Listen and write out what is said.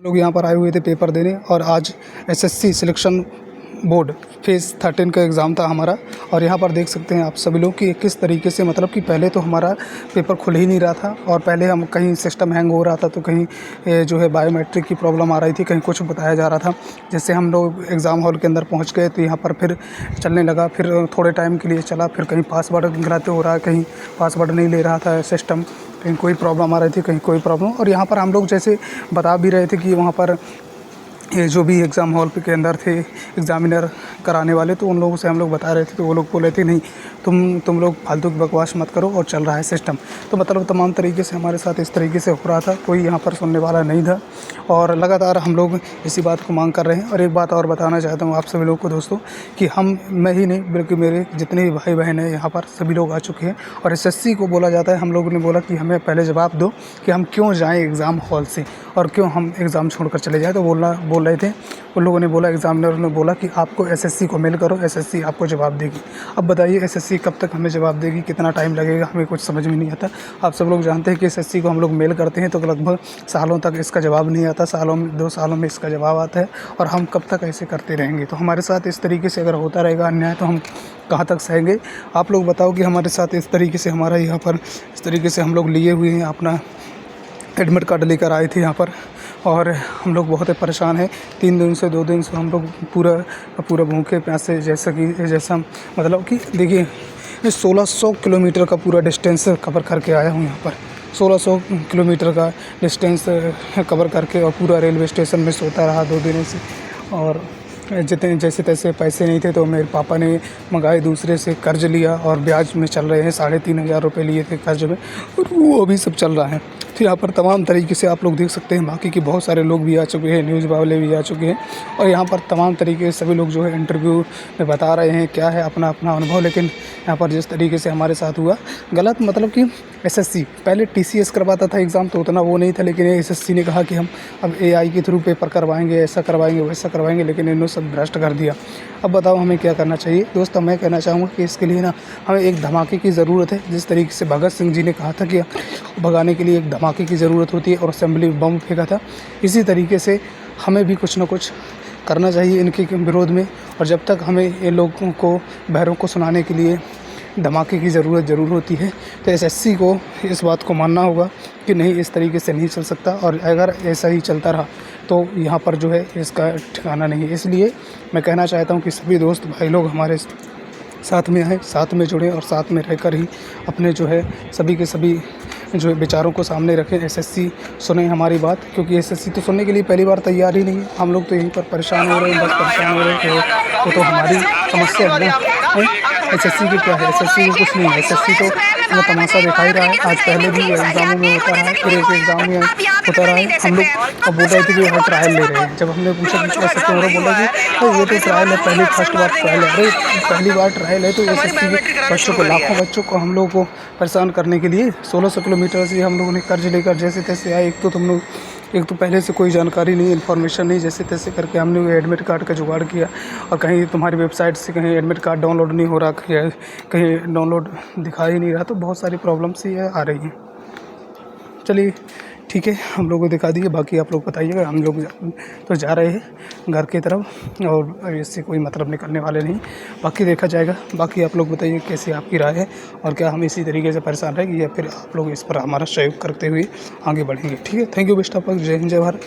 लोग यहाँ पर आए हुए थे पेपर देने और आज एसएससी सिलेक्शन बोर्ड फेज़ 13 का एग्ज़ाम था हमारा। और यहाँ पर देख सकते हैं आप सभी लोग कि किस तरीके से मतलब कि पहले तो हमारा पेपर खुल ही नहीं रहा था और पहले हम कहीं सिस्टम हैंग हो रहा था तो कहीं जो है बायोमेट्रिक की प्रॉब्लम आ रही थी, कहीं कुछ बताया जा रहा था। जैसे हम लोग एग्ज़ाम हॉल के अंदर पहुँच गए तो यहाँ पर फिर चलने लगा, फिर थोड़े टाइम के लिए चला, फिर कहीं पासवर्ड गलत हो रहा है, कहीं पासवर्ड नहीं ले रहा था सिस्टम, कहीं कोई प्रॉब्लम आ रही थी, कहीं कोई प्रॉब्लम। और यहाँ पर हम लोग जैसे बता भी रहे थे कि वहाँ पर ये जो भी एग्ज़ाम हॉल के अंदर थे एग्ज़ामिनर कराने वाले, तो उन लोगों से हम लोग बता रहे थे तो वो लोग बोल रहे थे नहीं तुम लोग फालतू की बकवास मत करो और चल रहा है सिस्टम। तो मतलब तमाम तरीके से हमारे साथ इस तरीके से हो रहा था, कोई यहाँ पर सुनने वाला नहीं था और लगातार हम लोग इसी बात को मांग कर रहे हैं। और एक बात और बताना चाहता हूँ आप सभी लोग को दोस्तों कि मैं ही नहीं बल्कि मेरे जितने भी भाई बहन हैं यहाँ पर सभी लोग आ चुके हैं और एसएससी को बोला जाता है। हम लोगों ने बोला कि हमें पहले जवाब दो कि हम क्यों जाएँ एग्ज़ाम हॉल से और क्यों हम एग्ज़ाम छोड़कर चले जाएँ। तो बोल रहे थे उन लोगों ने बोला, एग्ज़ामिनर ने बोला कि आपको एसएससी को मेल करो, एसएससी आपको जवाब देगी। अब बताइए एसएससी कब तक हमें जवाब देगी, कितना टाइम लगेगा, हमें कुछ समझ में नहीं आता। आप सब लोग जानते हैं कि एसएससी को हम लोग मेल करते हैं तो लगभग सालों तक इसका जवाब नहीं आता, सालों में 2 सालों में इसका जवाब आता है और हम कब तक ऐसे करते रहेंगे। तो हमारे साथ इस तरीके से अगर होता रहेगा अन्याय तो हम कहाँ तक सहेंगे। आप लोग बताओ कि हमारे साथ इस तरीके से हमारा यहाँ पर इस तरीके से हम लोग लिए हुए हैं, अपना एडमिट कार्ड लेकर आए थे यहाँ पर और हम लोग बहुत ही परेशान हैं। 3 दिन से 2 दिन से हम लोग पूरा भूखे प्यासे जैसा मतलब कि देखिए 1600 किलोमीटर का पूरा डिस्टेंस कवर करके आया हूँ यहाँ पर। 1600 किलोमीटर का डिस्टेंस कवर करके और पूरा रेलवे स्टेशन में सोता रहा 2 दिनों से। और जितने जैसे तैसे पैसे नहीं थे तो मेरे पापा ने मंगाए, दूसरे से कर्ज़ लिया और ब्याज में चल रहे हैं। 3500 रुपये लिए थे कर्ज़ में और वो अभी सब चल रहा है। तो यहाँ पर तमाम तरीके से आप लोग देख सकते हैं, बाकी के बहुत सारे लोग भी आ चुके हैं, न्यूज़ वाले भी आ चुके हैं और यहाँ पर तमाम तरीके से सभी लोग जो है इंटरव्यू में बता रहे हैं क्या है अपना अनुभव। लेकिन यहाँ पर जिस तरीके से हमारे साथ हुआ गलत, मतलब कि एसएससी पहले टीसीएस करवाता था एग्ज़ाम तो उतना वो नहीं था, लेकिन एसएससी ने कहा कि हम अब एआई के थ्रू पेपर करवाएंगे, ऐसा करवाएंगे वैसा करवाएंगे, लेकिन इन्होंने सब भ्रष्ट कर दिया। अब बताओ हमें क्या करना चाहिए दोस्तों। मैं कहना चाहूँगा कि इसके लिए ना हमें एक धमाके की ज़रूरत है। जिस तरीके से भगत सिंह जी ने कहा था कि भगाने के लिए एक धमाके की ज़रूरत होती है और असेंबली में बम फेंका था, इसी तरीके से हमें भी कुछ ना कुछ करना चाहिए इनके विरोध में। और जब तक हमें ये लोगों को बहरों को सुनाने के लिए धमाके की ज़रूरत ज़रूर होती है, तो एसएससी को इस बात को मानना होगा कि नहीं इस तरीके से नहीं चल सकता और अगर ऐसा ही चलता रहा तो यहाँ पर जो है इसका ठिकाना नहीं है। इसलिए मैं कहना चाहता हूँ कि सभी दोस्त भाई लोग हमारे साथ में आएँ, साथ में जुड़ें और साथ में रहकर ही अपने जो है सभी के सभी जो विचारों को सामने रखें। एसएससी सुने हमारी बात, क्योंकि एसएससी तो सुनने के लिए पहली बार तैयार ही नहीं है। हम लोग तो यहीं पर परेशान हो रहे हैं, बस परेशान हो रहे हैं। वो तो हमारी समस्या है ना। एसएससी की क्या है, एसएससी को कुछ नहीं है। एसएससी तो हमें तमाशा दिखा ही रहा है। आज पहले भी एग्ज़ामों में होता रहा है, फिर एक एग्ज़ाम में होता रहा है। हम लोग अब बोल रहे थे कि हम ट्रायल ले रहे हैं। जब हमने पूछा कि कैसे, तो उन्होंने बोला कि ये तो ट्रायल है, फर्स्ट बार ट्रायल है। अरे पहली बार ट्रायल है तो एसएससी के बच्चों को, लाखों बच्चों को हम लोग को परेशान करने के लिए 1600 किलोमीटर से हम लोगों ने कर्ज लेकर जैसे तैसे आए। एक तो पहले से कोई जानकारी नहीं, इन्फॉर्मेशन नहीं, जैसे तैसे करके हमने वो एडमिट कार्ड का जुगाड़ किया और कहीं तुम्हारी वेबसाइट से कहीं एडमिट कार्ड डाउनलोड नहीं हो रहा, कहीं डाउनलोड दिखा ही नहीं रहा। तो बहुत सारी प्रॉब्लम्स ही आ रही हैं। चलिए ठीक है, हम लोग को दिखा दिए, बाकी आप लोग बताइएगा। हम लोग तो जा रहे हैं घर की तरफ और इससे कोई मतलब निकलने वाले नहीं, बाकी देखा जाएगा। बाकी आप लोग बताइए कैसी आपकी राय है और क्या हम इसी तरीके से परेशान रहेंगे या फिर आप लोग इस पर हमारा सहयोग करते हुए आगे बढ़ेंगे। ठीक है, thank you, best of luck, जय हिंद, जय भारत।